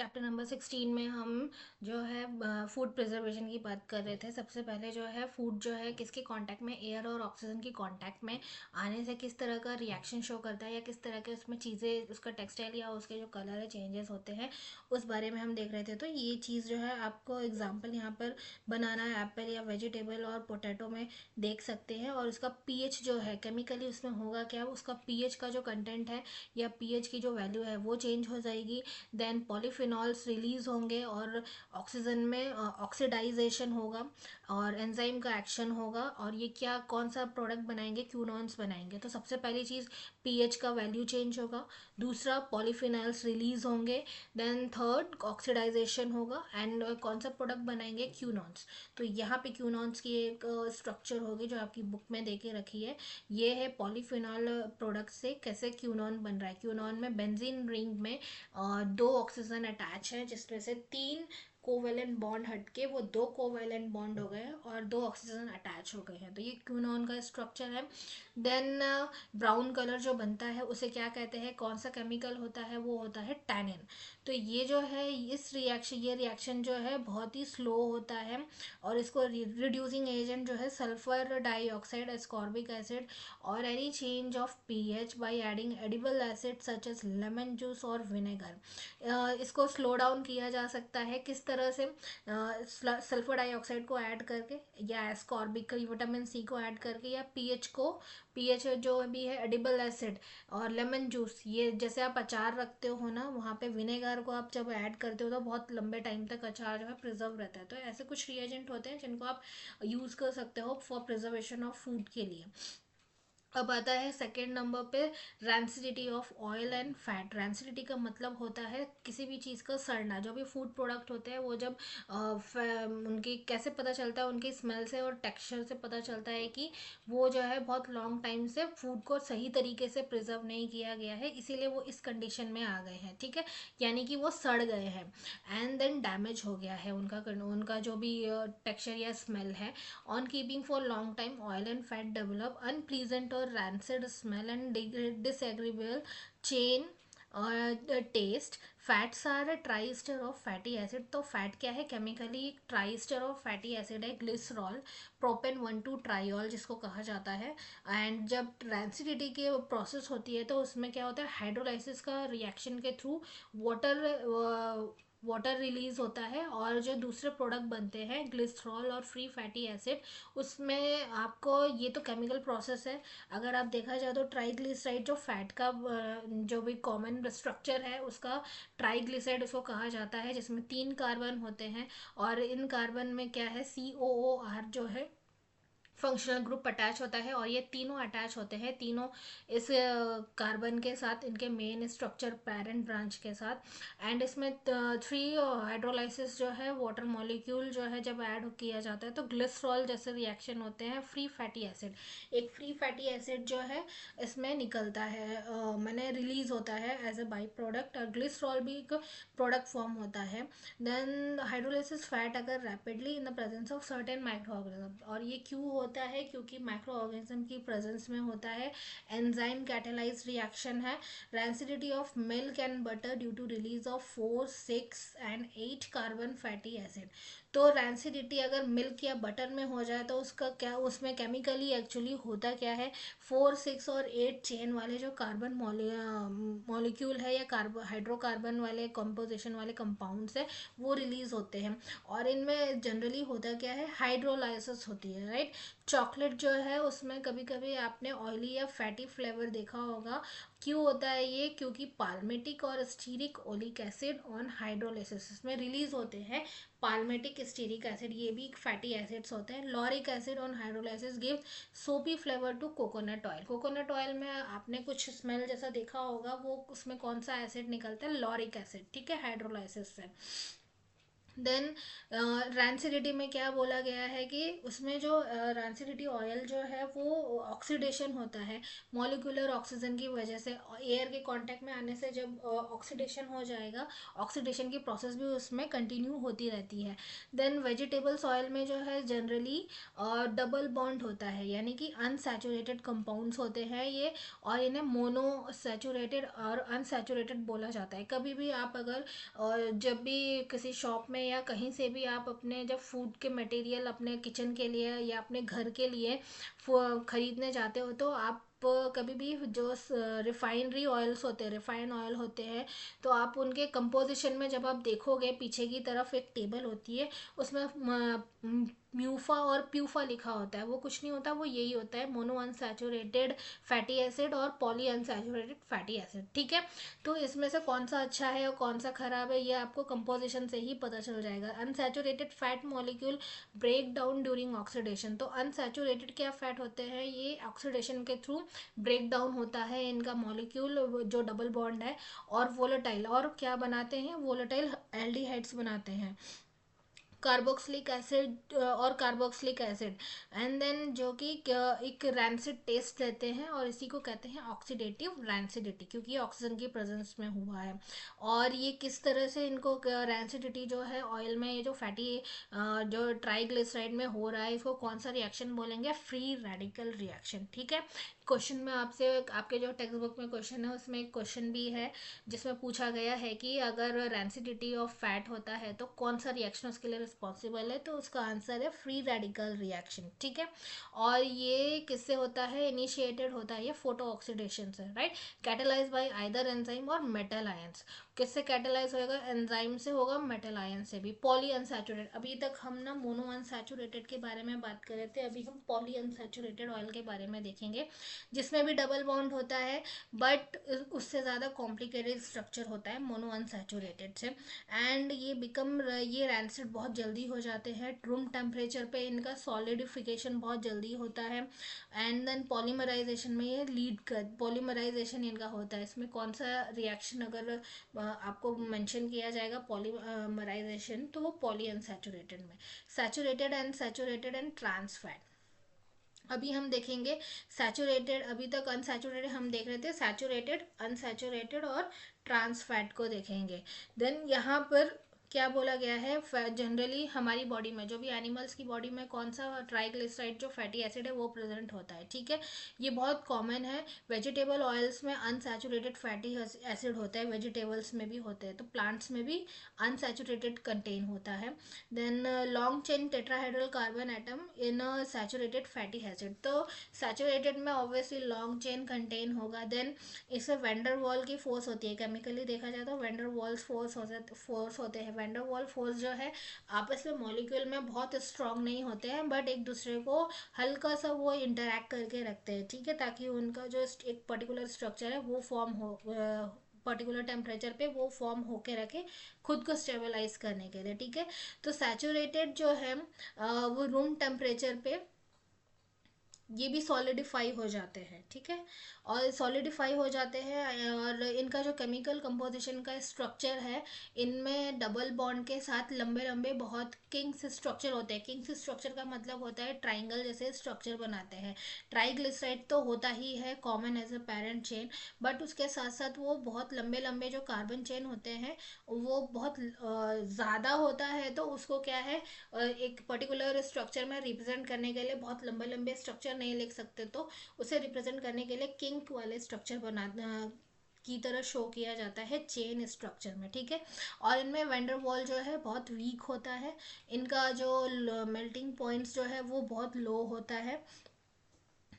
Chapter number 16 में हम जो है फूड प्रिजर्वेशन की बात कर रहे थे। सबसे पहले जो है फूड जो है किसके कांटेक्ट में, एयर और ऑक्सीजन की कांटेक्ट में आने से किस तरह का रिएक्शन शो करता है या किस तरह के उसमें चीज़ें, उसका टेक्सटाइल या उसके जो कलर है चेंजेस होते हैं, उस बारे में हम देख रहे थे। तो ये चीज़ जो है आपको एग्जाम्पल यहाँ पर बनाना एप्पल या वेजिटेबल और पोटैटो में देख सकते हैं। और उसका पीएच जो है केमिकली उसमें होगा क्या, उसका पीएच का जो कंटेंट है या पीएच की जो वैल्यू है वो चेंज हो जाएगी। देन पॉलीफिनॉल्स रिलीज होंगे और ऑक्सीजन में ऑक्सीडाइजेशन होगा और एंजाइम का एक्शन होगा और ये क्या कौन सा प्रोडक्ट बनाएंगे, क्यूनॉन्स बनाएंगे। तो सबसे पहली चीज़ पीएच का वैल्यू चेंज होगा, दूसरा पॉलीफिनॉल्स रिलीज होंगे, देन थर्ड ऑक्सीडाइजेशन होगा एंड कौन सा प्रोडक्ट बनाएंगे, क्यूनॉन्स। तो यहाँ पे क्यूनॉन्स की एक स्ट्रक्चर होगी जो आपकी बुक में दे के रखी है। ये है पॉलीफिनॉल प्रोडक्ट से कैसे क्यूनॉन बन रहा है। क्यूनॉन में बेंजीन रिंग में दो ऑक्सीजन अटैच है जिसमें से तीन कोवेलेंट बॉन्ड हटके वो दो कोवेलेंट बॉन्ड हो गए और दो ऑक्सीजन अटैच हो गए हैं। तो ये क्यूनॉन का स्ट्रक्चर है। देन ब्राउन कलर जो बनता है उसे क्या कहते हैं, कौन सा केमिकल होता है, वो होता है टैनिन। तो ये जो है ये रिएक्शन जो है बहुत ही स्लो होता है और इसको रिड्यूसिंग एजेंट जो है सल्फर डाइऑक्साइड, एस्कॉर्बिक एसिड और any change of pH by adding edible acid such as lemon juice और विनेगर। इसको स्लो डाउन किया जा सकता है किस तरह से, सल्फर डाइऑक्साइड को ऐड करके या एस्कॉर्बिक विटामिन सी को ऐड करके या पीएच जो भी है एडिबल एसिड और लेमन जूस। ये जैसे आप अचार रखते हो ना, वहाँ पे विनेगर को आप जब ऐड करते हो तो बहुत लंबे टाइम तक अचार जो है प्रिजर्व रहता है। तो ऐसे कुछ रिएजेंट होते हैं जिनको आप यूज़ कर सकते हो फॉर प्रिजर्वेशन ऑफ फूड के लिए। अब आता है सेकेंड नंबर पे rancidity of oil and fat. Rancidity का मतलब होता है किसी भी चीज़ का सड़ना। जो भी फूड प्रोडक्ट होते हैं वो जब उनकी कैसे पता चलता है, उनकी स्मेल से और टेक्सचर से पता चलता है कि वो जो है बहुत लॉन्ग टाइम से फूड को सही तरीके से प्रिजर्व नहीं किया गया है, इसीलिए वो इस कंडीशन में आ गए हैं। ठीक है, यानी कि वो सड़ गए हैं एंड देन डैमेज हो गया है उनका जो भी टेक्सचर या स्मेल है। On keeping for long time, oil and fat develop unpleasant or rancid smell and disagreeable chain taste. Fats are triester of fatty acid. तो फैट क्या है, chemically triester of fatty acid है, glycerol propane one two triol जिसको कहा जाता है। And जब rancidity की प्रोसेस होती है तो उसमें क्या होता है, हाइड्रोलाइसिस का रिएक्शन के थ्रू वाटर वाटर रिलीज होता है और जो दूसरे प्रोडक्ट बनते हैं ग्लिसरॉल और फ्री फैटी एसिड, उसमें आपको ये तो केमिकल प्रोसेस है। अगर आप देखा जाए तो ट्राइग्लिसराइड जो फैट का जो भी कॉमन स्ट्रक्चर है उसका ट्राइग्लिसराइड उसको कहा जाता है, जिसमें 3 कार्बन होते हैं और इन कार्बन में क्या है, COOR जो है फंक्शनल ग्रुप अटैच होता है और ये तीनों अटैच होते हैं, तीनों इस कार्बन के साथ, इनके मेन स्ट्रक्चर पेरेंट ब्रांच के साथ। एंड इसमें 3 हाइड्रोलाइसिस जो है वाटर मॉलिक्यूल जो है जब ऐड किया जाता है तो ग्लिसरॉल जैसे रिएक्शन होते हैं। फ्री फैटी एसिड, एक फ्री फैटी एसिड जो है इसमें निकलता है, मैंने रिलीज होता है एज ए बाई प्रोडक्ट, और ग्लिसरॉल भी एक प्रोडक्ट फॉर्म होता है। देन हाइड्रोलाइसिस फैट अगर rapidly in the presence of certain micro organism. और ये क्यों होता है, क्योंकि माइक्रो ऑर्गेनिज्म की प्रेजेंस में होता है। एंजाइम कैटेलाइज्ड रिएक्शन है। Rancidity of milk and butter due to release of 4, 6 and 8 carbon fatty acid. तो रैंसिडिटी अगर मिल्क या बटर में हो जाए तो उसका क्या, उसमें केमिकली एक्चुअली होता क्या है, 4, 6 और 8 चेन वाले जो कार्बन मॉलिक्यूल है या हाइड्रोकार्बन वाले कंपोजिशन वाले कंपाउंड्स है वो रिलीज होते हैं। और इनमें जनरली होता क्या है, हाइड्रोलाइसिस होती है, राइट। चॉकलेट जो है उसमें कभी कभी आपने ऑयली या फैटी फ्लेवर देखा होगा। क्यों होता है ये, क्योंकि पाल्मेटिक और stearic oleic acid on hydrolysis में रिलीज होते हैं। पाल्मेटिक स्टीरिक एसिड ये भी फैटी एसिड्स होते हैं। Lauric acid on hydrolysis give soapy flavour to coconut oil. Coconut oil में आपने कुछ स्मेल जैसा देखा होगा, वो उसमें कौन सा एसिड निकलता है, लॉरिक एसिड, ठीक है, हाइड्रोलाइसिस से। देन रैंसिडिटी में क्या बोला गया है कि उसमें जो रैंसिडिटी ऑयल जो है वो ऑक्सीडेशन होता है मॉलिक्यूलर ऑक्सीजन की वजह से। एयर के कांटेक्ट में आने से जब ऑक्सीडेशन हो जाएगा, ऑक्सीडेशन की प्रोसेस भी उसमें कंटिन्यू होती रहती है। देन वेजिटेबल्स ऑयल में जो है जनरली डबल बॉन्ड होता है, यानी कि अनसैचुरेटेड कंपाउंड्स होते हैं ये, और इन्हें मोनोसैचुरेटेड और अनसैचुरेटेड बोला जाता है। कभी भी आप अगर जब भी किसी शॉप में या कहीं से भी आप अपने जब फूड के मटेरियल अपने किचन के लिए या अपने घर के लिए खरीदने जाते हो, तो आप कभी भी जो रिफाइनरी ऑयल्स होते हैं, रिफाइंड ऑयल होते हैं, तो आप उनके कंपोजिशन में जब आप देखोगे पीछे की तरफ एक टेबल होती है, उसमें म्यूफा और प्यूफा लिखा होता है। वो कुछ नहीं होता, वो यही होता है मोनो अनसैचुरेटेड फैटी एसिड और पॉली अनसैचुरेटेड फैटी एसिड। ठीक है, तो इसमें से कौन सा अच्छा है और कौन सा खराब है ये आपको कंपोजिशन से ही पता चल जाएगा। Unsaturated fat molecule break down during oxidation. तो अनसैचुरेटेड क्या फैट होते हैं, ये ऑक्सीडेशन के थ्रू ब्रेक डाउन होता है इनका मॉलिक्यूल जो डबल बॉन्ड है, और वोलेटाइल, और क्या बनाते हैं, वोलेटाइल एल्डिहाइड्स बनाते हैं, कार्बोक्सिलिक एसिड और कार्बोक्सिलिक एसिड। एंड देन जो कि एक रैंसिड टेस्ट देते हैं, और इसी को कहते हैं ऑक्सीडेटिव रैंसिडिटी, क्योंकि ये ऑक्सीजन की प्रेजेंस में हुआ है। और ये किस तरह से इनको रैंसिडिटी जो है ऑयल में, ये जो फैटी जो ट्राइग्लिसराइड में हो रहा है, इसको कौन सा रिएक्शन बोलेंगे, फ्री रेडिकल रिएक्शन। ठीक है, क्वेश्चन में आपसे, आपके जो टेक्स्ट बुक में क्वेश्चन है उसमें एक क्वेश्चन भी है जिसमें पूछा गया है कि अगर रैंसिडिटी ऑफ फैट होता है तो कौन सा रिएक्शन उसके लिए रिस्पॉन्सिबल है, तो उसका आंसर है फ्री रेडिकल रिएक्शन। ठीक है, और ये किससे होता है, इनिशिएटेड होता है ये फोटो ऑक्सीडेशन से, right, catalyse bye either enzyme और मेटल आयंस। किससे कैटेलाइज होएगा, एंजाइम से होगा, मेटल आयन से भी। पॉली अनसैचुरेटेड, अभी तक हम ना मोनो अनसैचुरेटेड के बारे में बात कर रहे थे, अभी हम पॉली अनसैचुरेटेड ऑयल के बारे में देखेंगे, जिसमें भी डबल बॉन्ड होता है, बट उससे ज़्यादा कॉम्प्लिकेटेड स्ट्रक्चर होता है मोनो अनसैचुरेटेड से। एंड ये रैंसिड बहुत जल्दी हो जाते हैं रूम टेम्परेचर पे, इनका सॉलिडिफिकेशन बहुत जल्दी होता है। एंड देन पॉलीमराइजेशन में ये लीड कर, पॉलीमराइजेशन इनका होता है। इसमें कौन सा रिएक्शन अगर आपको मेंशन किया जाएगा पॉलीमराइजेशन, तो वो पॉली अनसैचुरेटेड में। Saturated and saturated and trans fat, अभी हम देखेंगे सैचुरेटेड, अभी तक अनसैचुरेटेड हम देख रहे थे, सैचुरेटेड, अनसैचुरेटेड और ट्रांस फैट को देखेंगे। देन यहाँ पर क्या बोला गया है, जनरली हमारी बॉडी में, जो भी एनिमल्स की बॉडी में कौन सा ट्राइग्लिसराइड जो फैटी एसिड है वो प्रेजेंट होता है। ठीक है, ये बहुत कॉमन है। वेजिटेबल ऑयल्स में अनसैचुरेटेड फैटी एसिड होता है, वेजिटेबल्स में भी होते हैं, तो प्लांट्स में भी अनसैचुरेटेड कंटेन होता है। Then long chain tetrahedral carbon atom in saturated fatty acid, तो सैचुरेटेड में ऑब्वियसली लॉन्ग चेन कंटेन होगा। देन इससे वेंडर वॉल की फोर्स होती है, केमिकली देखा जाए तो वेंडर वॉल्स फोर्स होते हैं। वेंडर वॉल फोर्स जो है आपस में मॉलिक्यूल में बहुत स्ट्रांग नहीं होते हैं, बट एक दूसरे को हल्का सा वो इंटरेक्ट करके रखते हैं। ठीक है, ताकि उनका जो एक पर्टिकुलर स्ट्रक्चर है वो फॉर्म हो, पर्टिकुलर टेम्परेचर पे वो फॉर्म होके रखे खुद को स्टेबलाइज करने के लिए। ठीक है, तो सैचुरेटेड जो है वो रूम टेम्परेचर पे ये भी सॉलिडिफाई हो जाते हैं। ठीक है, और सॉलिडिफाई हो जाते हैं, और इनका जो केमिकल कंपोजिशन का स्ट्रक्चर है, इनमें डबल बॉन्ड के साथ लंबे लंबे बहुत किंग्स स्ट्रक्चर होते हैं। किंग्स स्ट्रक्चर का मतलब होता है ट्राइंगल जैसे स्ट्रक्चर बनाते हैं। ट्राइग्लिसराइड तो होता ही है common as a parent chain, but उसके साथ साथ वो बहुत लंबे लंबे जो कार्बन चेन होते हैं वो बहुत ज़्यादा होता है, तो उसको क्या है, एक पर्टिकुलर स्ट्रक्चर में रिप्रेजेंट करने के लिए बहुत लंबे लंबे स्ट्रक्चर नहीं लिख सकते, तो उसे रिप्रेजेंट करने के लिए किंक वाले स्ट्रक्चर बना की तरह शो किया जाता है चेन स्ट्रक्चर में। ठीक है, और इनमें वेंडर वॉल जो है बहुत वीक होता है, इनका जो मेल्टिंग पॉइंट्स जो है वो बहुत लो होता है।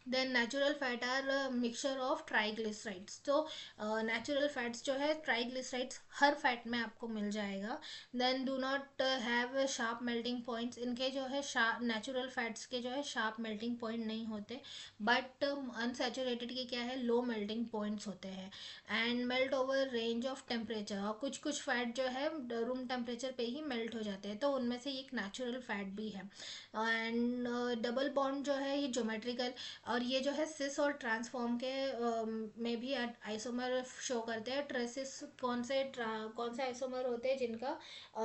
Then natural fat are mixture of triglycerides, तो नेचुरल फैट्स जो है ट्राइग्लिसराइड्स हर फैट में आपको मिल जाएगा। Then do not have sharp melting points, इनके जो है नेचुरल फैट्स के जो है शार्प मेल्टिंग पॉइंट नहीं होते, बट अनसैचुरेटेड के क्या है, लो मेल्टिंग पॉइंट्स होते हैं। And melt over range of temperature, और कुछ कुछ फैट जो है रूम टेम्परेचर पे ही मेल्ट हो जाते हैं, तो उनमें से एक नेचुरल फैट भी है। एंड डबल बॉन्ड जो है ये ज्योमेट्रिकल, और ये जो है सिस और ट्रांसफॉर्म के में भी आइसोमर शो करते हैं। ट्रेसिस कौन से आइसोमर होते हैं जिनका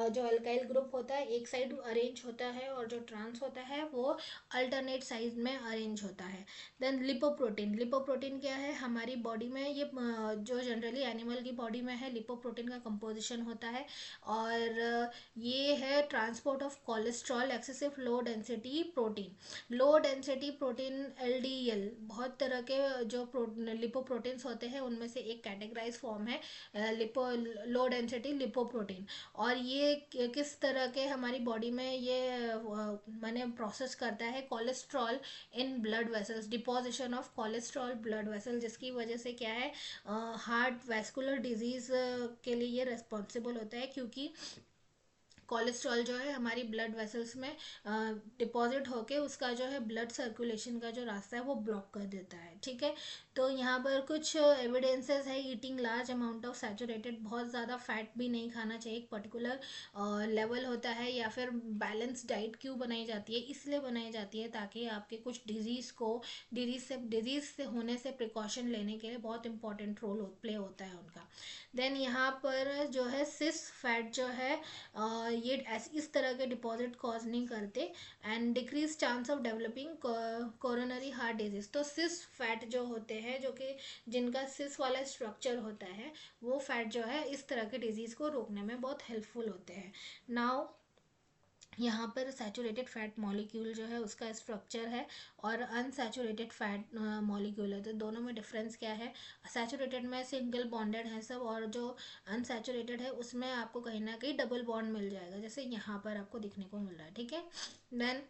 जो अल्काइल ग्रुप होता है एक साइड अरेंज होता है, और जो ट्रांस होता है वो अल्टरनेट साइड में अरेंज होता है। देन लिपोप्रोटीन, लिपोप्रोटीन क्या है हमारी बॉडी में, ये जो जनरली एनिमल की बॉडी में है लिपोप्रोटीन का कंपोजिशन होता है। और ये है transport of cholesterol, excessive low density protein. Low density protein LDL, बहुत तरह के जो लिपोप्रोटीन्स होते हैं उनमें से एक कैटेगराइज फॉर्म है लिपो लो डेंसिटी लिपोप्रोटीन। और ये किस तरह के हमारी बॉडी में ये माने प्रोसेस करता है cholesterol in blood vessels, deposition of cholesterol blood vessel, जिसकी वजह से क्या है हार्ट वैस्कुलर डिजीज के लिए ये रेस्पॉन्सिबल होता है, क्योंकि कोलेस्ट्रॉल जो है हमारी ब्लड वेसल्स में डिपॉजिट होके उसका जो है ब्लड सर्कुलेशन का जो रास्ता है वो ब्लॉक कर देता है। ठीक है, तो यहाँ पर कुछ एविडेंसेस है। Eating large amount of saturated, बहुत ज़्यादा फैट भी नहीं खाना चाहिए, एक पर्टिकुलर लेवल होता है। या फिर बैलेंस डाइट क्यों बनाई जाती है, इसलिए बनाई जाती है ताकि आपके कुछ डिजीज़ से होने से प्रिकॉशन लेने के लिए बहुत इंपॉर्टेंट रोल प्ले होता है उनका। देन यहाँ पर जो है सिस फैट जो है ये इस तरह के डिपॉजिट कॉज नहीं करते, and decrease chance of developing coronary heart disease. तो सिस फैट जो होते हैं, जो कि जिनका सिस वाला स्ट्रक्चर होता है, वो फैट जो है इस तरह के डिजीज को रोकने में बहुत हेल्पफुल होते हैं। नाउ यहाँ पर सैचुरेटेड फैट मॉलिक्यूल जो है उसका स्ट्रक्चर है, और अनसैचुरेटेड फैट मॉलिक्यूल है। तो दोनों में डिफरेंस क्या है, सैचुरेटेड में सिंगल बॉन्डेड है सब, और जो अनसैचुरेटेड है उसमें आपको कहीं ना कहीं डबल बॉन्ड मिल जाएगा, जैसे यहाँ पर आपको दिखने को मिल रहा है। ठीक है, देन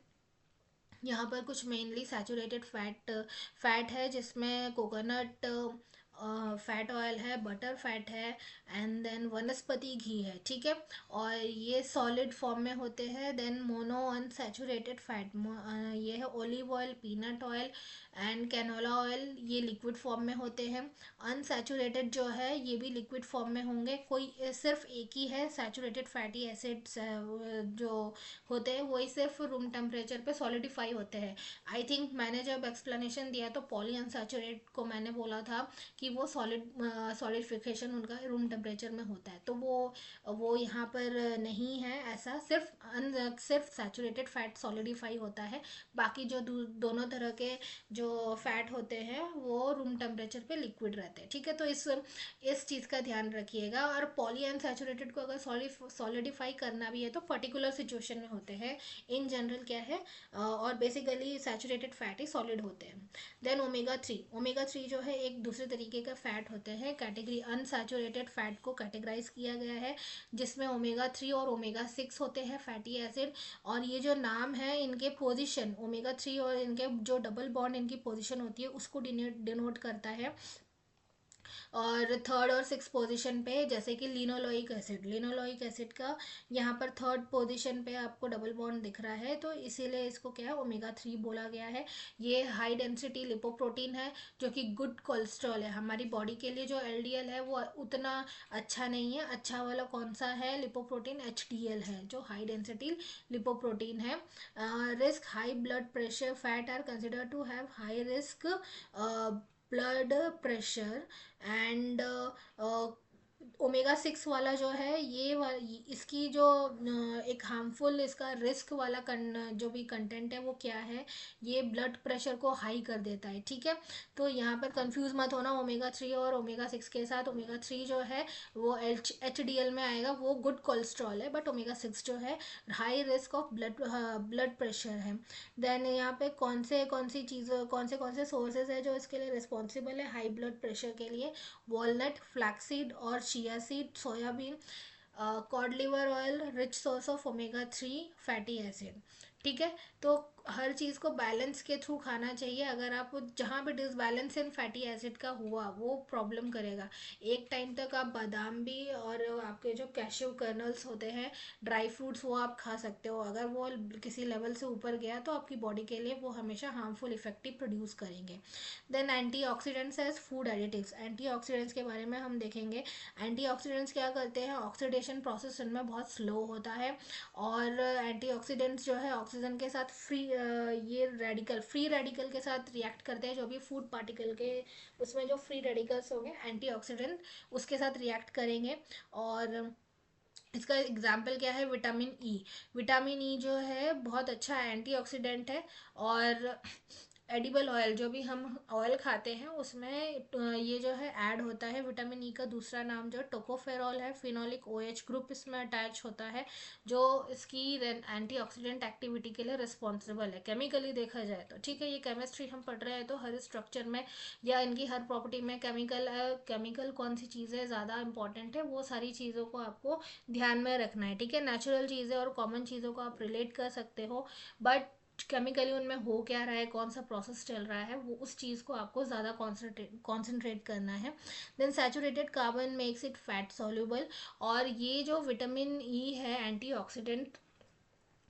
यहाँ पर कुछ मेनली सैचुरेटेड फैट है, जिसमें कोकोनट फैट ऑयल है, बटर फैट है, एंड देन वनस्पति घी है। ठीक है, और ये सॉलिड फॉर्म में होते हैं। देन मोनो अनसैचुरेटेड फैट, ये है olive oil, peanut oil and canola oil, ये लिक्विड फॉर्म में होते हैं। अनसैचुरेटेड जो है ये भी लिक्विड फॉर्म में होंगे, कोई सिर्फ एक ही है सैचुरेटेड फैटी एसिड्स जो होते हैं वही सिर्फ रूम टेम्परेचर पे सॉलिडिफाई होते हैं। आई थिंक मैंने जब एक्सप्लेनेशन दिया तो पॉली अनसैचुरेट को मैंने बोला था कि वो सॉलिडिफिकेशन उनका रूम टेम्परेचर में होता है, तो वो यहाँ पर नहीं है ऐसा, सिर्फ सैचुरेटेड फैट सॉलिडिफाई होता है। बाकी जो दोनों तरह के जो फैट होते हैं वो रूम टेम्परेचर पे लिक्विड रहते हैं। ठीक है, तो इस चीज़ का ध्यान रखिएगा। और पॉली अनसैचुरेटेड को अगर सॉलिडिफाई करना भी है तो पर्टिकुलर सिचुएशन में होते हैं, इन जनरल क्या है और बेसिकली सैचुरेटेड फैट ही सॉलिड होते हैं। देन ओमेगा थ्री जो है एक दूसरे तरीके का फैट होते हैं, कैटेगरी अनसैचुरेटेड फैट को कैटेगराइज किया गया है, जिसमें ओमेगा 3 और ओमेगा 6 होते हैं फैटी एसिड। और ये जो नाम है इनके पोजीशन, ओमेगा 3 और इनके जो डबल बॉन्ड इनकी पोजीशन होती है उसको डिनोट करता है। और थर्ड और सिक्स पोजीशन पे जैसे कि लिनोलोइक एसिड का यहाँ पर थर्ड पोजीशन पे आपको डबल बॉन्ड दिख रहा है, तो इसीलिए इसको क्या है ओमेगा 3 बोला गया है। ये हाई डेंसिटी लिपोप्रोटीन है जो कि गुड कोलेस्ट्रॉल है हमारी बॉडी के लिए। जो एलडीएल है वो उतना अच्छा नहीं है, अच्छा वाला कौन सा है लिपोप्रोटीन, एचडीएल है जो हाई डेंसिटी लिपोप्रोटीन है। Risk high blood pressure fat are consider to have high risk blood pressure and omega 6 वाला जो है इसकी जो एक हार्मफुल इसका रिस्क वाला जो भी कंटेंट है वो क्या है, ये ब्लड प्रेशर को हाई कर देता है। ठीक है, तो यहाँ पर कंफ्यूज मत होना ओमेगा 3 और ओमेगा 6 के साथ। ओमेगा 3 जो है वो एचडीएल में आएगा, वो गुड कोलेस्ट्रॉल है, बट ओमेगा 6 जो है high risk of blood pressure है। देन यहाँ पे कौन सी चीज़ कौन से सोर्सेज है जो इसके लिए रिस्पॉन्सिबल है हाई ब्लड प्रेशर के लिए, वॉलनट, फ्लैक्सीड और chia seed, soybean, cod liver oil rich source of omega 3 fatty acid. ठीक है, तो हर चीज़ को बैलेंस के थ्रू खाना चाहिए। अगर आप जहाँ भी डिसबैलेंस इन फैटी एसिड का हुआ वो प्रॉब्लम करेगा। एक टाइम तक आप बादाम भी और आपके जो कैश्यू कर्नल्स होते हैं ड्राई फ्रूट्स वो आप खा सकते हो, अगर वो किसी लेवल से ऊपर गया तो आपकी बॉडी के लिए वो हमेशा हार्मफुल इफेक्टिव प्रोड्यूस करेंगे। Then antioxidants as food additives, antioxidants के बारे में हम देखेंगे। एंटीऑक्सीडेंट्स क्या करते हैं, ऑक्सीडेशन प्रोसेस इनमें बहुत स्लो होता है, और एंटीऑक्सीडेंट्स जो है ऑक्सीजन के साथ ये रेडिकल, फ्री रेडिकल के साथ रिएक्ट करते हैं, जो भी फूड पार्टिकल के उसमें जो फ्री रेडिकल्स होंगे एंटीऑक्सीडेंट, उसके साथ रिएक्ट करेंगे। और इसका एग्जाम्पल क्या है, विटामिन ई। विटामिन ई जो है बहुत अच्छा एंटीऑक्सीडेंट है। और एडिबल ऑयल, जो भी हम ऑयल खाते हैं उसमें ये जो है ऐड होता है विटामिन ई का दूसरा नाम जो टोकोफेरॉल है, फिनोलिक ओएच ग्रुप इसमें अटैच होता है, जो इसकी एंटीऑक्सीडेंट एक्टिविटी के लिए रिस्पॉन्सिबल है केमिकली देखा जाए तो। ठीक है, ये केमिस्ट्री हम पढ़ रहे हैं तो हर स्ट्रक्चर में या इनकी हर प्रॉपर्टी में केमिकल कौन सी चीज़ें ज़्यादा इंपॉर्टेंट है, वो सारी चीज़ों को आपको ध्यान में रखना है। ठीक है, नेचुरल चीज़ें और कॉमन चीज़ों को आप रिलेट कर सकते हो, बट केमिकली उनमें हो क्या रहा है, कौन सा प्रोसेस चल रहा है, वो उस चीज़ को आपको ज़्यादा कॉन्सेंट्रेट करना है। Then saturated carbon makes it fat soluble. और ये जो विटामिन ई है एंटीऑक्सीडेंट,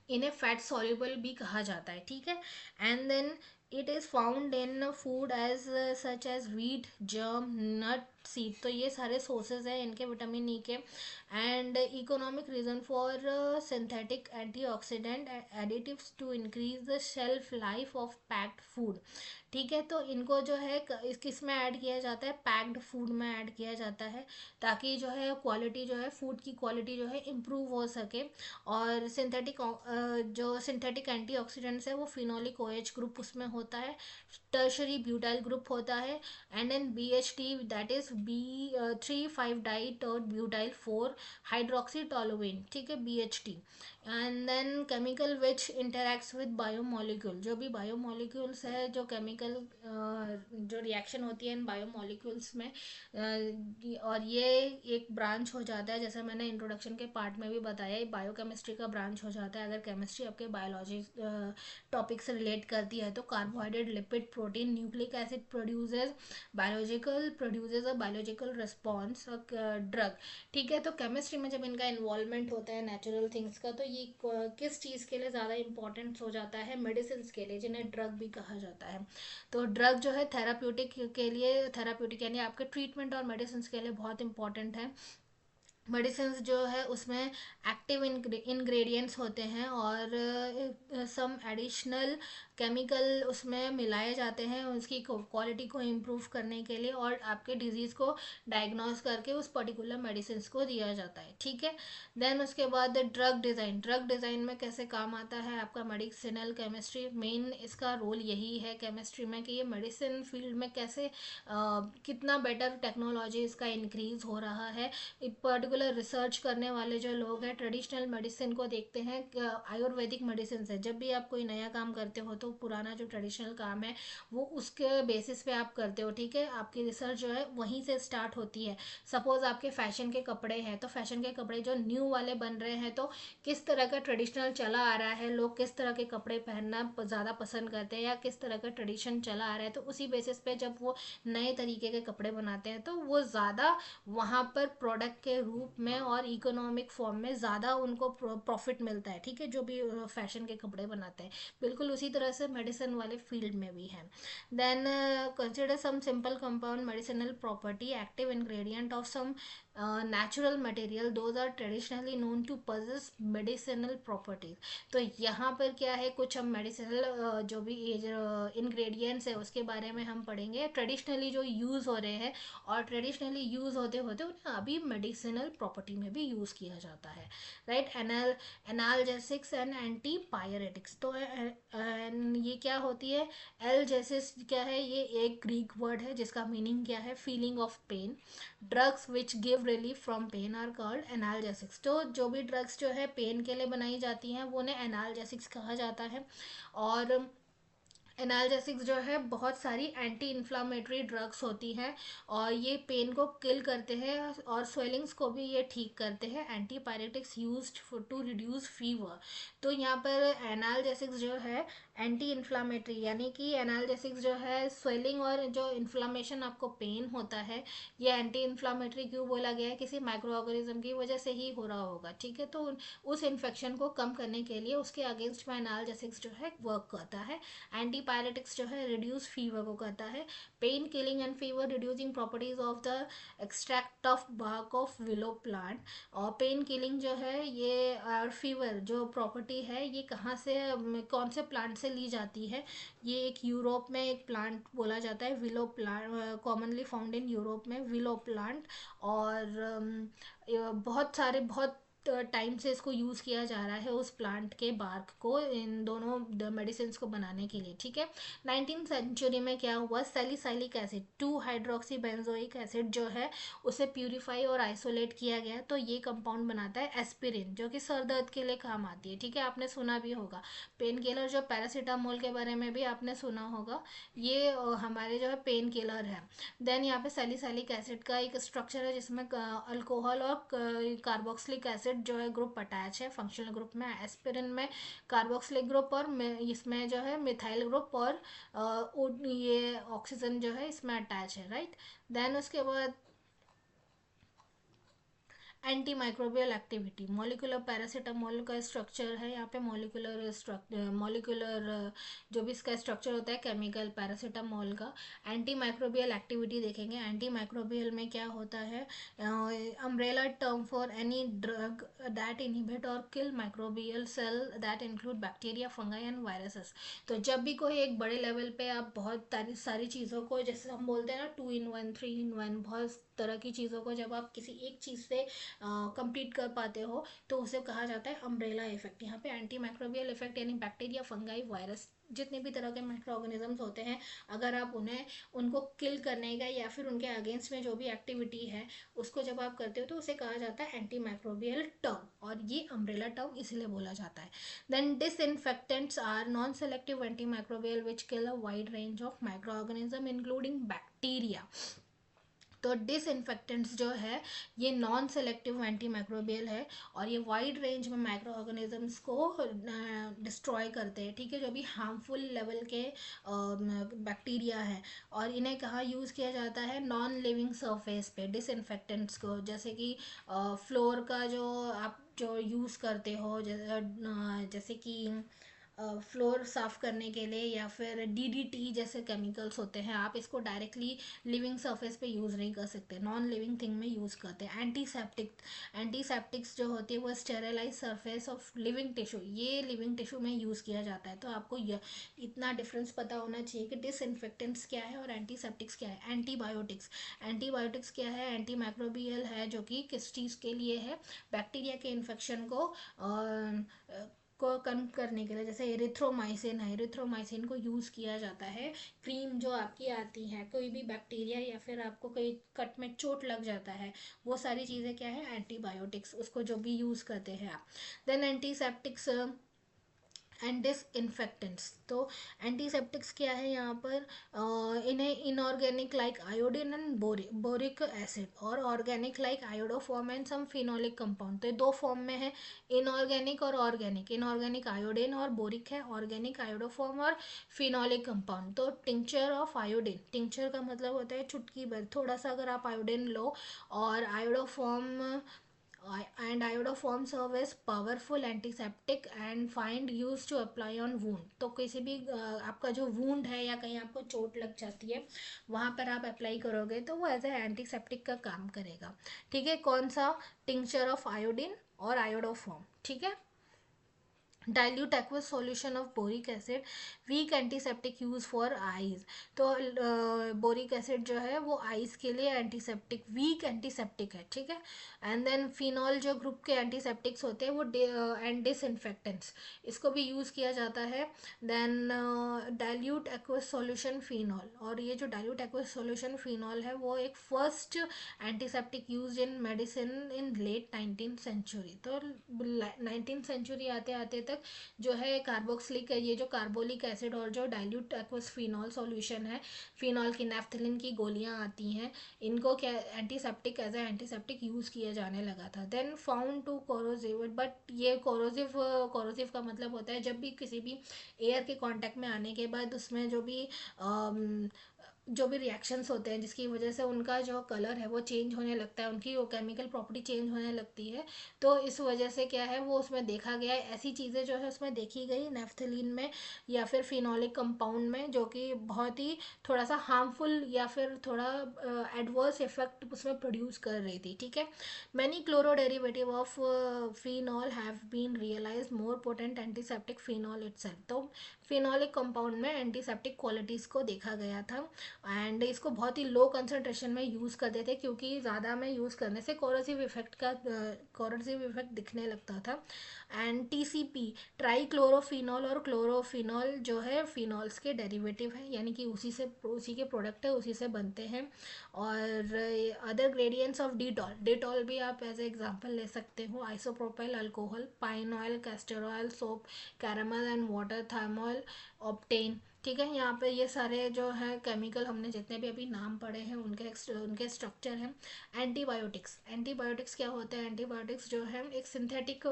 इन्हें फैट सॉल्युबल भी कहा जाता है। ठीक है, and then it is found in food as such as wheat, germ, nut, seed. तो ये सारे सोर्सेज हैं इनके विटामिन ई के। And economic reason for synthetic antioxidant additives to increase the shelf life of packed food. ठीक है, तो इनको जो है किस में ऐड किया जाता है, पैक्ड फूड में ऐड किया जाता है, ताकि जो है क्वालिटी जो है फूड की क्वालिटी जो है इम्प्रूव हो सके। और जो सिंथेटिक एंटीऑक्सीडेंट्स है वो फिनोलिक ओएच ग्रुप उसमें होता है, टर्शरी ब्यूटाइल ग्रुप होता है, and then BHT that is B3,5 di tert butyl 4 hydroxy toluene. ठीक है, BHT। And then chemical which interacts with biomolecule, जो भी बायोमोलिक्यूल्स है, जो केमिकल जो रिएक्शन होती है इन बायोमोलिक्यूल्स में, और ये एक ब्रांच हो जाता है, जैसे मैंने इंट्रोडक्शन के पार्ट में भी बताया, बायोकेमिस्ट्री का ब्रांच हो जाता है। अगर केमिस्ट्री आपके बायोलॉजी टॉपिक से रिलेट करती है तो carbohydrate, lipid, protein, nucleic acid produces a biological response drug. ठीक है, तो केमिस्ट्री में जब इनका इन्वॉल्वमेंट होता है नेचुरल थिंग्स का, तो ये किस चीज़ के लिए ज़्यादा इंपॉर्टेंट हो जाता है, मेडिसिन के लिए, जिन्हें ड्रग भी कहा जाता है। तो ड्रग जो है थेराप्यूटिक के लिए, थेराप्यूटिक यानी आपके ट्रीटमेंट और मेडिसिन के लिए बहुत इंपॉर्टेंट है। मेडिसिन जो है उसमें एक्टिव इंग्रेडिएंट्स होते हैं और सम एडिशनल केमिकल उसमें मिलाए जाते हैं उसकी क्वालिटी को इम्प्रूव करने के लिए, और आपके डिजीज़ को डायग्नोस करके उस पर्टिकुलर मेडिसिन को दिया जाता है। ठीक है, देन उसके बाद ड्रग डिज़ाइन। ड्रग डिज़ाइन में कैसे काम आता है आपका मेडिसिनल केमिस्ट्री, मेन इसका रोल यही है केमिस्ट्री में कि ये मेडिसिन फील्ड में कैसे कितना बेटर टेक्नोलॉजी इसका इंक्रीज हो रहा है। पर्टिकुलर रिसर्च करने वाले जो लोग हैं ट्रेडिशनल मेडिसिन को देखते हैं, आयुर्वेदिक मेडिसिन है, जब भी आप कोई नया काम करते हो तो पुराना जो ट्रेडिशनल काम है वो उसके बेसिस पे आप करते हो। ठीक है, आपकी रिसर्च जो है वहीं से स्टार्ट होती है। सपोज आपके फैशन के कपड़े हैं तो फैशन के कपड़े जो न्यू वाले बन रहे हैं, तो किस तरह का ट्रेडिशनल चला आ रहा है, लोग किस तरह के कपड़े पहनना ज़्यादा पसंद करते हैं या किस तरह का ट्रेडिशन चला आ रहा है, तो उसी बेसिस पे जब वो नए तरीके के कपड़े बनाते हैं तो वो ज़्यादा वहाँ पर प्रोडक्ट के रूप में और इकोनॉमिक फॉर्म में ज़्यादा उनको प्रॉफिट मिलता है। ठीक है, जो भी फैशन के कपड़े बनाते हैं, बिल्कुल उसी तरह से मेडिसिन वाले फील्ड में भी है। Then consider some simple compound medicinal property, active ingredient of some natural material, those are traditionally known to possess medicinal properties। तो यहाँ पर क्या है, कुछ हम मेडिसिनल जो भी इंग्रेडिएंट्स है उसके बारे में हम पढ़ेंगे, ट्रेडिशनली जो यूज़ हो रहे हैं और ट्रेडिशनली यूज़ होते होते उन्हें अभी मेडिसिनल प्रॉपर्टी में भी यूज़ किया जाता है। Right, analgesics and antipyretics. तो ये क्या होती है, एल्जेसिस क्या है, ये एक ग्रीक वर्ड है जिसका मीनिंग क्या है, feeling of pain. Drugs which give relief from pain are called analgesics. तो जो भी ड्रग्स जो है पेन के लिए बनाई जाती हैं वो उन्हें एनाल्जेसिक्स कहा जाता है। और एनाल्जेसिक्स जो है बहुत सारी एंटी इन्फ्लामेटरी ड्रग्स होती हैं और ये पेन को किल करते हैं और स्वेलिंग्स को भी ये ठीक करते हैं। Antipyretics used to reduce fever. तो यहाँ पर एनाल्जेसिक्स जो है एंटी इन्फ्लामेटरी, यानी कि एनाल्जेसिक्स जो है स्वेलिंग और जो इन्फ्लामेशन आपको पेन होता है, ये एंटी इन्फ्लामेटरी क्यों बोला गया है, किसी माइक्रो ऑर्गेनिज्म की वजह से ही हो रहा होगा। ठीक है, तो उस इन्फेक्शन को कम करने के लिए उसके अगेंस्ट में एनाल्जेसिक्स जो है वर्क करता है। एंटी एंटीपायरेटिक्स जो है रिड्यूस फीवर को करता है, pain killing and fever reducing properties of the extract of bark of willow plant. और पेन किलिंग जो है ये और फीवर जो प्रॉपर्टी है ये कहाँ से कौन से प्लांट से ली जाती है, ये एक यूरोप में एक प्लांट बोला जाता है willow plant, commonly found in Europe में विलो प्लांट। और बहुत टाइम से इसको यूज़ किया जा रहा है उस प्लांट के बार्क को इन दोनों मेडिसिन को बनाने के लिए, ठीक है। 19th सेंचुरी में क्या हुआ, salicylic acid 2 hydroxy benzoic acid जो है उसे प्यूरिफाई और आइसोलेट किया गया, तो ये कंपाउंड बनाता है एस्पिरिन जो कि सर दर्द के लिए काम आती है, ठीक है। आपने सुना भी होगा पेन किलर जो पैरासीटामोल के बारे में भी आपने सुना होगा, ये हमारे जो है पेन किलर है। देन यहाँ पे सैलिसाइलिक एसिड का एक स्ट्रक्चर है जिसमें अल्कोहल और कार्बोक्सिलिक एसिड जो है ग्रुप अटैच है फंक्शनल ग्रुप में, एस्पिरिन में कार्बोक्सिलिक ग्रुप और इसमें जो है मिथाइल ग्रुप और ये ऑक्सीजन जो है इसमें अटैच है, राइट। देन उसके बाद anti microbial activity, molecular paracetamol का स्ट्रक्चर है यहाँ पे, मॉलिकुलर जो भी इसका स्ट्रक्चर होता है केमिकल पैरासीटामोल का। एंटी माइक्रोबियल एक्टिविटी देखेंगे, एंटी माइक्रोबियल में क्या होता है, umbrella term for any drug that inhibit और kill microbial cell that include bacteria fungi and viruses. तो जब भी कोई एक बड़े लेवल पे आप बहुत सारी चीज़ों को, जैसे हम बोलते हैं ना 2 in 1 3 in 1, बहुत तरह की चीज़ों को जब आप किसी एक चीज़ से कंप्लीट कर पाते हो तो उसे कहा जाता है अम्ब्रेला इफेक्ट। यहाँ पे एंटी माइक्रोबियल इफेक्ट यानी बैक्टीरिया फंगाई वायरस जितने भी तरह के माइक्रो ऑर्गेनिजम्स होते हैं, अगर आप उनको किल करने का या फिर उनके अगेंस्ट में जो भी एक्टिविटी है उसको जब आप करते हो तो उसे कहा जाता है एंटी माइक्रोबियल टर्म, और ये अम्ब्रेला टर्म इसीलिए बोला जाता है। Then disinfectants are non selective anti microbial which kill a wide range of micro organism including bacteria. तो डिसइंफेक्टेंट्स जो है ये नॉन सेलेक्टिव एंटी माइक्रोबियल है और ये वाइड रेंज में माइक्रो ऑर्गेनिजम्स को डिस्ट्रॉय करते हैं, ठीक है, जो भी हार्मफुल लेवल के बैक्टीरिया है। और इन्हें कहाँ यूज़ किया जाता है, नॉन लिविंग सरफेस पे डिसइंफेक्टेंट्स को, जैसे कि फ्लोर का जो आप जो यूज़ करते हो, जैसे कि फ्लोर साफ़ करने के लिए, या फिर डीडीटी जैसे केमिकल्स होते हैं, आप इसको डायरेक्टली लिविंग सरफेस पे यूज़ नहीं कर सकते, नॉन लिविंग थिंग में यूज़ करते हैं। एंटीसेप्टिक्स जो होती है वो sterilise surface of living tissue, ये लिविंग टिश्यू में यूज़ किया जाता है। तो आपको इतना डिफरेंस पता होना चाहिए कि डिसइंफेक्टेंट्स क्या है और एंटीसेप्टिक्स क्या है। एंटीबायोटिक्स क्या है, एंटी माइक्रोबियल है जो कि किस चीज़ के लिए है, बैक्टीरिया के इन्फेक्शन को कम करने के लिए। जैसे एरिथ्रोमाइसिन है, एरिथ्रोमाइसिन को यूज़ किया जाता है, क्रीम जो आपकी आती है, कोई भी बैक्टीरिया या फिर आपको कोई कट में चोट लग जाता है, वो सारी चीज़ें क्या है, एंटीबायोटिक्स, उसको जो भी यूज़ करते हैं आप। देन एंटीसेप्टिक्स एंड डिसइंफेक्टेंट्स, तो एंटीसेप्टिक्स क्या है यहाँ पर, इन्हें inorganic like iodine and boric acid और organic like iodoform and some phenolic compound, तो ये दो फॉर्म में है, इनऑर्गेनिक और ऑर्गेनिक। इनऑर्गेनिक आयोडीन और बोरिक है, ऑर्गेनिक आयोडोफॉर्म और फिनोलिक कंपाउंड। तो टिंचर ऑफ आयोडीन, टिंचर का मतलब होता है चुटकी भर, थोड़ा सा अगर आप आयोडीन लो, और iodoform and iodoform serve as powerful antiseptic and find used to apply on wound। तो किसी भी आपका जो वूंड है या कहीं आपको चोट लग जाती है वहाँ पर आप अप्लाई करोगे तो वो एज ए एंटीसेप्टिक का काम करेगा, ठीक है। कौन सा, टिंक्चर ऑफ आयोडीन और आयोडोफॉर्म, ठीक है। Dilute aqueous solution of boric acid, weak antiseptic use for eyes. तो बोरिक एसिड जो है वो आइज के लिए एंटीसेप्टिक, वीक एंटीसेप्टिक है, ठीक है। एंड देन फिनॉल जो ग्रुप के एंटीसेप्टिक्स होते हैं वो एंड डिसइंफेक्टेंट्स, इसको भी यूज़ किया जाता है। Then dilute aqueous solution phenol, और ये जो डाइल्यूट एक्वस सॉल्यूशन फिनॉल है वो एक first antiseptic use in medicine in late 19th century. तो 19th सेंचुरी आते आते तक जो है कार्बोक्सिलिक, ये जो कार्बोलिक एसिड और जो डाइल्यूट एक्वस फिनॉल सॉल्यूशन है, फिनॉल की नेफ्थलीन की गोलियां आती हैं, इनको क्या antiseptic as a antiseptic use किया जाने लगा था। Then found to corrosive, but ये कोरोसिव का मतलब होता है जब भी किसी भी एयर के कांटेक्ट में आने के बाद उसमें जो भी जो भी रिएक्शंस होते हैं जिसकी वजह से उनका जो कलर है वो चेंज होने लगता है, उनकी वो केमिकल प्रॉपर्टी चेंज होने लगती है। तो इस वजह से क्या है वो उसमें देखा गया है, ऐसी चीज़ें जो है उसमें देखी गई नेफ्थलीन में या फिर फिनोलिक कंपाउंड में, जो कि बहुत ही थोड़ा सा हार्मफुल या फिर थोड़ा एडवर्स इफेक्ट उसमें प्रोड्यूस कर रही थी। ठीक है, many chloro derivative of phenol have been realise more potent antiseptic phenol itself. तो फिनोलिक कंपाउंड में एंटीसेप्टिक क्वालिटीज़ को देखा गया था, एंड इसको बहुत ही लो कंसनट्रेशन में यूज़ करते थे क्योंकि ज़्यादा में यूज़ करने से कोरोसिव इफेक्ट दिखने लगता था। एंड टीसीपी ट्राई क्लोरोफिनॉल और क्लोरोफिनॉल जो है फिनॉल्स के डेरिवेटिव है, यानी कि उसी के प्रोडक्ट है, उसी से बनते हैं। और other ingredients of Dettol, Dettol भी आप एज ए एग्जांपल ले सकते हो, isopropyl alcohol, pine oil, castor oil, soap, caramel and water, थार्मोल, ऑप्टेन। ठीक है, यहाँ पे ये सारे जो है केमिकल हमने जितने भी अभी नाम पढ़े हैं उनके स्ट्रक्चर हैं। एंटीबायोटिक्स, एंटीबायोटिक्स क्या होते हैं? एंटीबायोटिक्स जो है एक सिंथेटिक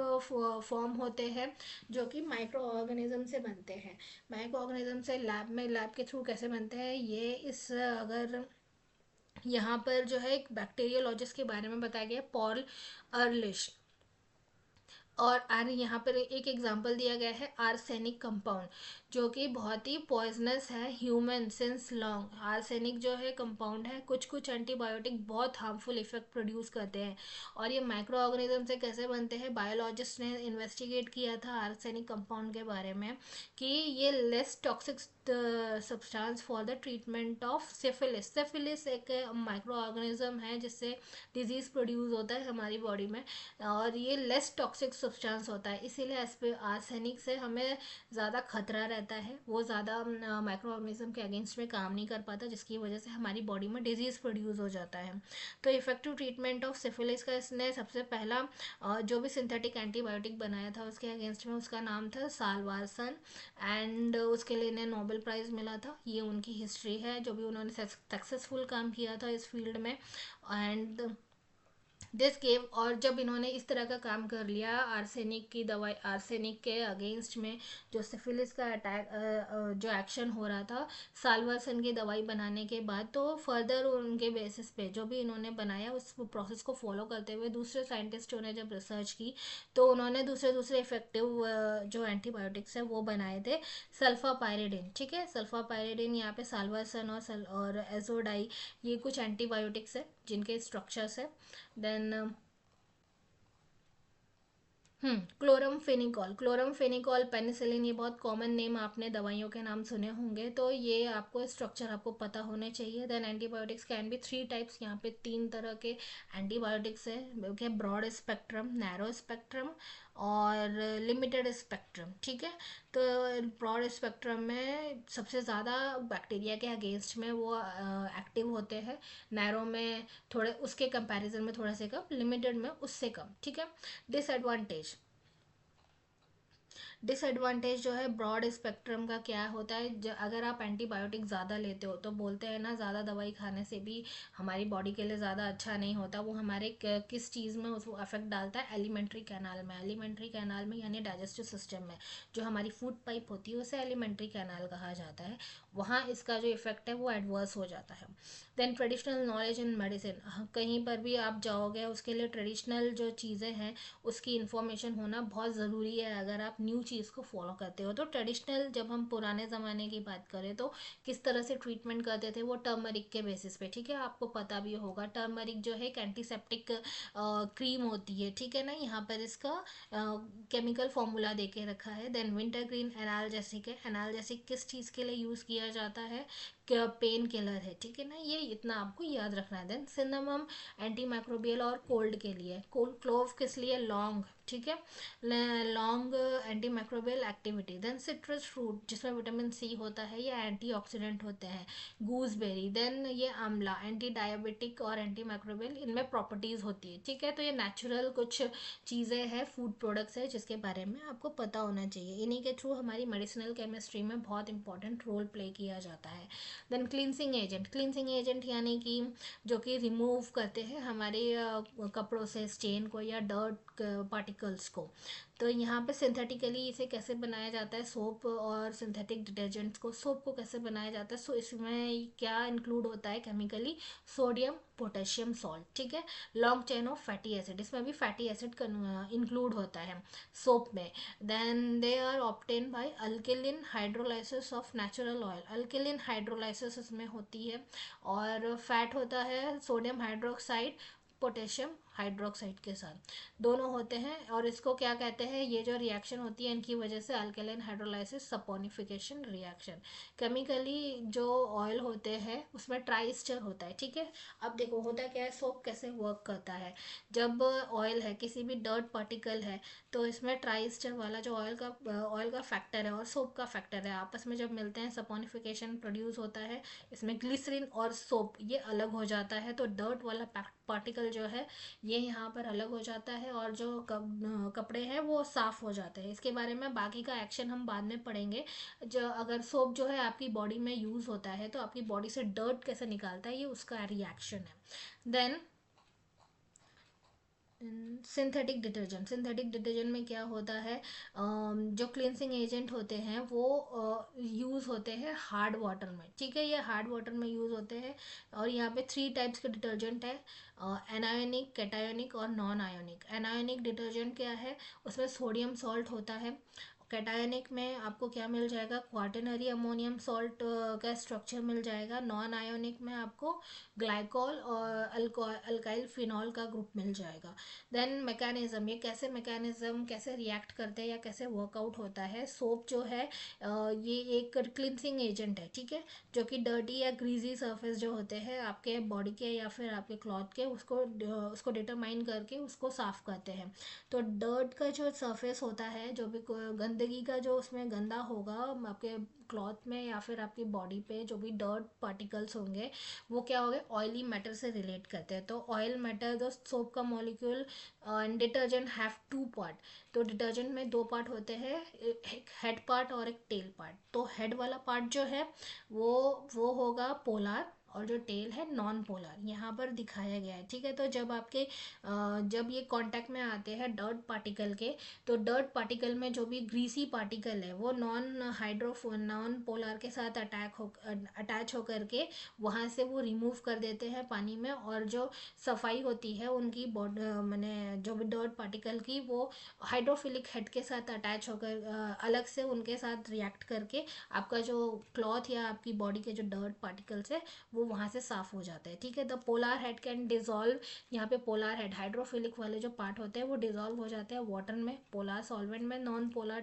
फॉर्म होते हैं जो कि माइक्रो ऑर्गेनिज्म से बनते हैं। माइक्रो ऑर्गेनिज्म से लैब के थ्रू कैसे बनते हैं ये इस अगर यहाँ पर जो है एक बैक्टीरियोलॉजिस्ट के बारे में बताया गया, पॉल अर्लिश। और यहाँ पर एक एग्जांपल दिया गया है आर्सेनिक कंपाउंड, जो कि बहुत ही पॉइजनस है ह्यूमन सिंस लॉन्ग। आर्सेनिक जो है कंपाउंड है, कुछ कुछ एंटीबायोटिक बहुत हार्मफुल इफेक्ट प्रोड्यूस करते हैं। और ये माइक्रो ऑर्गेनिज्म से कैसे बनते हैं, बायोलॉजिस्ट ने इन्वेस्टिगेट किया था आर्सेनिक कंपाउंड के बारे में कि ये less toxic substance for the treatment of syphilis. Syphilis एक माइक्रो ऑर्गेनिज्म है जिससे डिजीज प्रोड्यूस होता है हमारी बॉडी में, और ये लेस टॉक्सिक सब्सटेंस होता है, इसीलिए आर्सेनिक से हमें ज़्यादा खतरा रहता है। वो ज़्यादा माइक्रो ऑर्गेनिज्म के अगेंस्ट में काम नहीं कर पाता, जिसकी वजह से हमारी बॉडी में डिजीज़ प्रोड्यूस हो जाता है। तो इफेक्टिव ट्रीटमेंट ऑफ सिफिलिस का इसने सबसे पहला जो भी सिंथेटिक एंटीबायोटिक बनाया था उसके अगेंस्ट में, उसका नाम था सालवारसन, एंड उसके लिए इन्हें नोबेल प्राइज़ मिला था। ये उनकी हिस्ट्री है, जो भी उन्होंने सक्सेसफुल काम किया था इस फील्ड में। एंड दिस गेव, और जब इन्होंने इस तरह का काम कर लिया आर्सेनिक की दवाई, आर्सेनिक के अगेंस्ट में जो सिफिलिस का अटैक जो एक्शन हो रहा था साल्वर्सन की दवाई बनाने के बाद, तो फर्दर उनके बेसिस पे जो भी इन्होंने बनाया उस प्रोसेस को फॉलो करते हुए दूसरे साइंटिस्टों ने जब रिसर्च की तो उन्होंने दूसरे दूसरे इफेक्टिव जो एंटीबायोटिक्स है वो बनाए थे। सल्फापायरिडिन, ठीक है, सल्फापायरिडिन यहाँ पे साल्वर्सन और एजोडाई, ये कुछ एंटीबायोटिक्स है जिनके स्ट्रक्चर्स है। देन क्लोरम फेनिकॉल, पेनिसिलिन, ये बहुत कॉमन नेम आपने दवाइयों के नाम सुने होंगे, तो ये आपको स्ट्रक्चर आपको पता होने चाहिए। Then antibiotics can be three types, यहाँ पे तीन तरह के एंटीबायोटिक्स है, okay, broad spectrum, narrow spectrum और लिमिटेड स्पेक्ट्रम। ठीक है, तो ब्रॉड स्पेक्ट्रम में सबसे ज़्यादा बैक्टीरिया के अगेंस्ट में वो एक्टिव होते हैं, नैरो में थोड़े उसके कंपैरिजन में थोड़ा से कम, लिमिटेड में उससे कम। ठीक है, डिसएडवांटेज, डिसएडवांटेज जो है ब्रॉड स्पेक्ट्रम का क्या होता है, अगर आप एंटीबायोटिक ज़्यादा लेते हो तो बोलते हैं ना ज़्यादा दवाई खाने से भी हमारी बॉडी के लिए ज़्यादा अच्छा नहीं होता। वो हमारे किस चीज़ में उसको अफेक्ट डालता है, एलिमेंट्री कैनाल में, एलिमेंट्री कैनाल में यानी डाइजेस्टिव सिस्टम में, जो हमारी फूड पाइप होती है उसे एलिमेंट्री कैनाल कहा जाता है, वहाँ इसका जो इफेक्ट है वो एडवर्स हो जाता है। Then traditional knowledge in medicine, कहीं पर भी आप जाओगे उसके लिए ट्रेडिशनल जो चीज़ें हैं उसकी इन्फॉर्मेशन होना बहुत ज़रूरी है अगर आप न्यू चीज़ को फॉलो करते हो। तो ट्रेडिशनल, जब हम पुराने ज़माने की बात करें तो किस तरह से ट्रीटमेंट करते थे, वो टर्मरिक के बेसिस पे। ठीक है, आपको पता भी होगा टर्मरिक जो है एक एंटीसेप्टिक क्रीम होती है। ठीक है ना, यहाँ पर इसका केमिकल फॉर्मूला दे के रखा है। देन विंटर ग्रीन एनाल्जेसिक है, एनाल्जेसिक किस चीज़ के लिए यूज़ किया जाता है, पेन किलर है। ठीक है ना, ये इतना आपको याद रखना है। देन सिनेमम एंटी माइक्रोबियल और कोल्ड के लिए, कोल्ड क्लोव किस लिए, लौंग। ठीक है, लौंग anti microbial activity. Then citrus fruit जिसमें विटामिन सी होता है, ये एंटीऑक्सीडेंट होते हैं, गूसबेरी। देन ये आंवला एंटी डायबिटिक और एंटी माइक्रोबियल, इनमें प्रॉपर्टीज़ होती है। ठीक है, तो ये नेचुरल कुछ चीज़ें हैं, फूड प्रोडक्ट्स है जिसके बारे में आपको पता होना चाहिए, इन्हीं के थ्रू हमारी मेडिसिनल केमिस्ट्री में बहुत इंपॉर्टेंट रोल प्ले किया जाता है। देन क्लींसिंग एजेंट यानी कि जो कि रिमूव करते हैं हमारे कपड़ों से स्टेन को या डर्ट पार्टिकल्स को। तो यहाँ पे सिंथेटिकली इसे कैसे बनाया जाता है, सोप और सिंथेटिक डिटर्जेंट्स को, सोप को कैसे बनाया जाता है, सो इसमें क्या इंक्लूड होता है केमिकली, सोडियम पोटेशियम सॉल्ट, ठीक है, long chain of fatty acid, इसमें भी फैटी एसिड इंक्लूड होता है सोप में। Then they are obtain by alkaline hydrolysis of natural oil, alkaline hydrolysis इसमें होती है, और फैट होता है सोडियम हाइड्रोक्साइड पोटेशियम हाइड्रोक्साइड के साथ, दोनों होते हैं। और इसको क्या कहते हैं, ये जो रिएक्शन होती है इनकी वजह से alkaline hydrolysis saponification reaction. Chemically जो ऑयल होते हैं उसमें ट्राइस्टर होता है, ठीक है। अब देखो होता क्या है, सोप कैसे वर्क करता है, जब ऑयल है किसी भी डर्ट पार्टिकल है तो इसमें ट्राइस्टर वाला जो ऑयल का फैक्टर है और सोप का फैक्टर है आपस में जब मिलते हैं सपोनिफिकेशन प्रोड्यूस होता है, इसमें ग्लिसरीन और सोप ये अलग हो जाता है, तो डर्ट वाला पार्टिकल जो है ये यहाँ पर अलग हो जाता है और जो कपड़े हैं वो साफ हो जाते हैं। इसके बारे में बाकी का एक्शन हम बाद में पढ़ेंगे। जो अगर सोप जो है आपकी बॉडी में यूज़ होता है तो आपकी बॉडी से डर्ट कैसे निकालता है, ये उसका रिएक्शन है। देन सिंथेटिक डिटर्जेंट में क्या होता है, जो क्लींसिंग एजेंट होते हैं वो यूज़ होते हैं हार्ड वाटर में, ठीक है, ये हार्ड वाटर में यूज़ होते हैं। और यहाँ पे 3 टाइप्स के डिटर्जेंट है, एनायोनिक, कैटायोनिक और नॉन आयोनिक। एनायोनिक डिटर्जेंट क्या है, उसमें सोडियम सॉल्ट होता है। कैटायनिक में आपको क्या मिल जाएगा, क्वार्टेनरी अमोनियम सॉल्ट का स्ट्रक्चर मिल जाएगा। नॉन आयोनिक में आपको ग्लाइकॉल और अल्काइल फिनॉल का ग्रुप मिल जाएगा। देन मैकेनिज्म, ये कैसे रिएक्ट करते हैं या कैसे वर्कआउट होता है। सोप जो है ये एक क्लिनसिंग एजेंट है, ठीक है, जो कि डर्टी या ग्रीजी सरफेस जो होते हैं आपके बॉडी के या फिर आपके क्लॉथ के, उसको डिटरमाइन करके उसको साफ करते हैं। तो डर्ट का जो सरफेस होता है, जो भी गंदगी का जो उसमें गंदा होगा आपके क्लॉथ में या फिर आपकी बॉडी पे जो भी डर्ट पार्टिकल्स होंगे वो क्या हो गए, ऑयली मैटर से रिलेट करते हैं। तो ऑयल मैटर, जो सोप का molecule and detergent have 2 part, तो डिटर्जेंट में 2 पार्ट होते हैं, एक हेड पार्ट और एक टेल पार्ट। तो हेड वाला पार्ट जो है वो होगा पोलार, और जो टेल है नॉन पोलर, यहाँ पर दिखाया गया है, ठीक है। तो जब ये कांटेक्ट में आते हैं डर्ट पार्टिकल के, तो डर्ट पार्टिकल में जो भी ग्रीसी पार्टिकल है वो नॉन पोलर के साथ अटैच होकर के वहाँ से वो रिमूव कर देते हैं पानी में, और जो सफाई होती है उनकी बॉडी मैंने जो भी डर्ट पार्टिकल की, वो हाइड्रोफिलिक हेड के साथ अटैच होकर अलग से उनके साथ रिएक्ट करके आपका जो क्लॉथ या आपकी बॉडी के जो डर्ट पार्टिकल्स है वो वहाँ से साफ हो जाता है, ठीक है। The polar head can dissolve, यहाँ पे पोलर हेड हाइड्रोफिलिक वाले जो पार्ट होते हैं वो डिजॉल्व हो जाते हैं वाटर में, पोलर सॉल्वेंट में। नॉन पोलर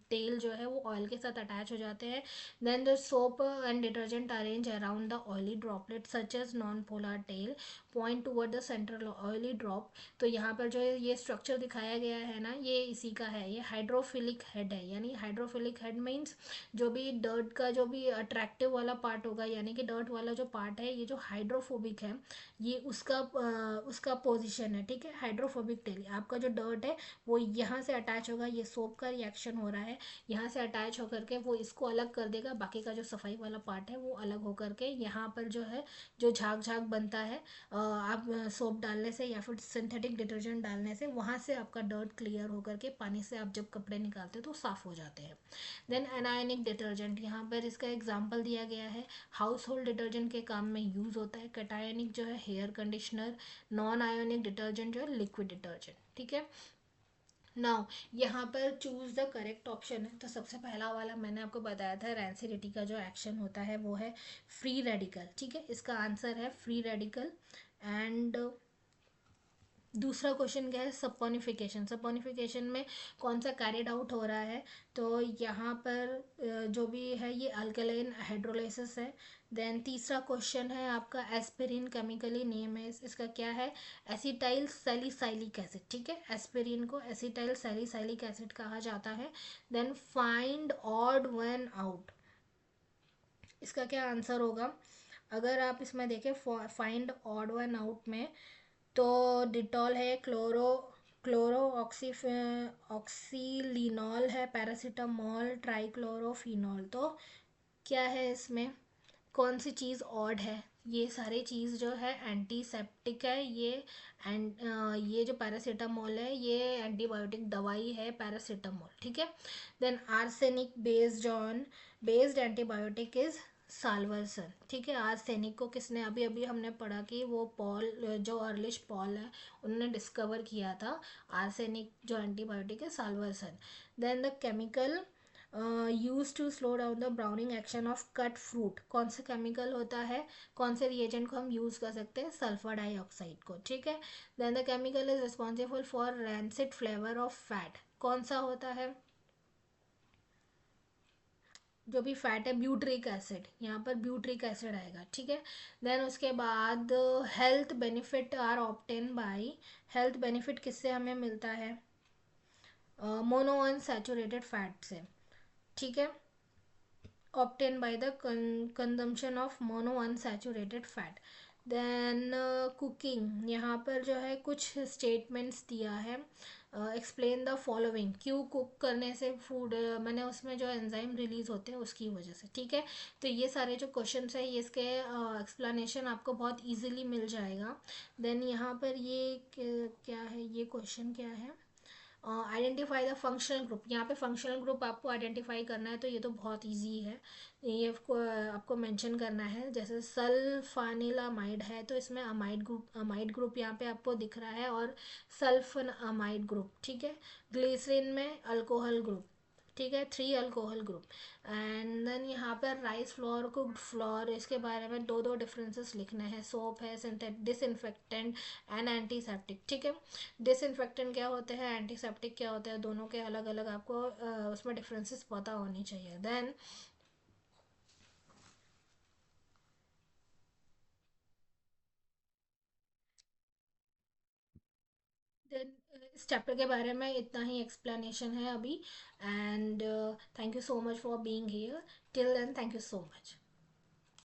टेल जो है वो ऑयल के साथ अटैच हो जाते हैं। Then the soap and detergent arrange around the oily droplet such as non polar tail point toward the central oily drop. तो यहाँ पर जो ये स्ट्रक्चर दिखाया गया है ना, ये इसी का है, ये हाइड्रोफिलिक हेड है। यानी हाइड्रोफिलिक हेड मीन्स जो भी डर्ट का जो भी अट्रैक्टिव वाला पार्ट होगा, यानी कि डर्ट वाला जो पार्ट है, ये जो हाइड्रोफोबिक है, ये उसका पोजीशन है, ठीक है। हाइड्रोफोबिक टेल, आपका जो डर्ट है वो यहाँ से अटैच होगा, ये सोप का रिएक्शन हो रहा है, यहाँ से अटैच होकर के वो इसको अलग कर देगा, बाकी का जो सफाई वाला पार्ट है वो अलग होकर के यहाँ पर जो है जो झाग बनता है आप सोप डालने से या फिर सिंथेटिक डिटर्जेंट डालने से, वहाँ से आपका डर्ट क्लियर होकर के पानी से आप जब कपड़े निकालते हो तो साफ़ हो जाते हैं। देन एनायनिक डिटर्जेंट, यहाँ पर इसका एग्जांपल दिया गया है, हाउस होल्ड डिटर्जेंट के काम में यूज़ होता है। कैटायनिक जो है hair conditioner, non ionic detergent जो है लिक्विड डिटर्जेंट, ठीक है। नाउ यहाँ पर चूज द करेक्ट ऑप्शन है, तो सबसे पहला वाला मैंने आपको बताया था, रैंसिडिटी का जो एक्शन होता है वो है फ्री रेडिकल, ठीक है, इसका आंसर है फ्री रेडिकल। एंड दूसरा क्वेश्चन क्या है, सपोनिफिकेशन में कौन सा कैरिड आउट हो रहा है, तो यहाँ पर जो भी है ये अल्कलाइन हाइड्रोलाइसिस है। देन तीसरा क्वेश्चन है आपका एस्पिरिन केमिकली नेम है इसका क्या है, एसिटाइल सैलिसाइलिक एसिड, ठीक है, एस्पिरिन को एसिटाइल सैलिसाइलिक एसिड कहा जाता है। Then find odd one out, इसका क्या आंसर होगा, अगर आप इसमें देखें फाइंड ऑड वन आउट में, तो डिटॉल है, क्लोरो ऑक्सीलिनॉल है, पैरासीटामॉल, ट्राइक्लोरोफिनॉल, तो क्या है इसमें, कौन सी चीज़ ऑड है, ये सारी चीज़ जो है एंटीसेप्टिक है। ये जो पैरासीटामोल है ये एंटीबायोटिक दवाई है पैरासीटामोल, ठीक है। Then arsenic based antibiotic is salvarsan, ठीक है। आर्सेनिक को किसने, अभी अभी हमने पढ़ा कि वो पॉल, जो अर्लिश पॉल है, उन्होंने डिस्कवर किया था आर्सेनिक जो एंटीबायोटिक है, salvarsan. Then the chemical use to slow down the browning action of cut fruit, कौन सा केमिकल होता है, कौन से रिएजेंट को हम यूज कर सकते हैं, सल्फर डाइऑक्साइड को, ठीक है। Then the chemical is responsible for rancid flavour of fat, कौन सा होता है, जो भी फैट है, ब्यूट्रिक एसिड, यहाँ पर ब्यूट्रिक एसिड आएगा, ठीक है। देन उसके बाद health benefit are obtain by, health benefit किससे हमें मिलता है, मोनो अनसैचुरेटेड फैट से, ठीक है। obtained by the consumption of mono unsaturated fat. Then cooking, यहाँ पर जो है कुछ स्टेटमेंट्स दिया है, एक्सप्लेन द फॉलोइंग, क्यों कुक करने से फूड, मैंने उसमें जो एंजाइम रिलीज होते हैं उसकी वजह से, ठीक है। तो ये सारे जो क्वेश्चंस है, ये इसके एक्सप्लेनेशन आपको बहुत इजीली मिल जाएगा। देन यहाँ पर ये क्या है, ये क्वेश्चन क्या है, आइडेंटिफाई द फंक्शनल ग्रुप, यहाँ पे फंक्शनल ग्रुप आपको आइडेंटिफाई करना है, तो ये तो बहुत इजी है। ये आपको मेंशन करना है, जैसे सल्फानिलामाइड है तो इसमें अमाइड ग्रुप यहाँ पे आपको दिख रहा है, और सल्फन अमाइड ग्रुप, ठीक है। ग्लिसरीन में अल्कोहल ग्रुप, ठीक है, 3 अल्कोहल ग्रुप। एंड देन यहाँ पर राइस फ्लोर, कुक्ड फ्लोर, इसके बारे में दो दो डिफरेंसेस लिखने हैं, सोप है, डिसइंफेक्टेंट एंड एंटीसेप्टिक, ठीक है। डिसइंफेक्टेंट क्या होते हैं, एंटीसेप्टिक क्या होते हैं, दोनों के अलग अलग आपको उसमें डिफरेंसेस पता होनी चाहिए। देन इस चैप्टर के बारे में इतना ही एक्सप्लेनेशन है अभी। And thank you so much for being here, till then thank you so much.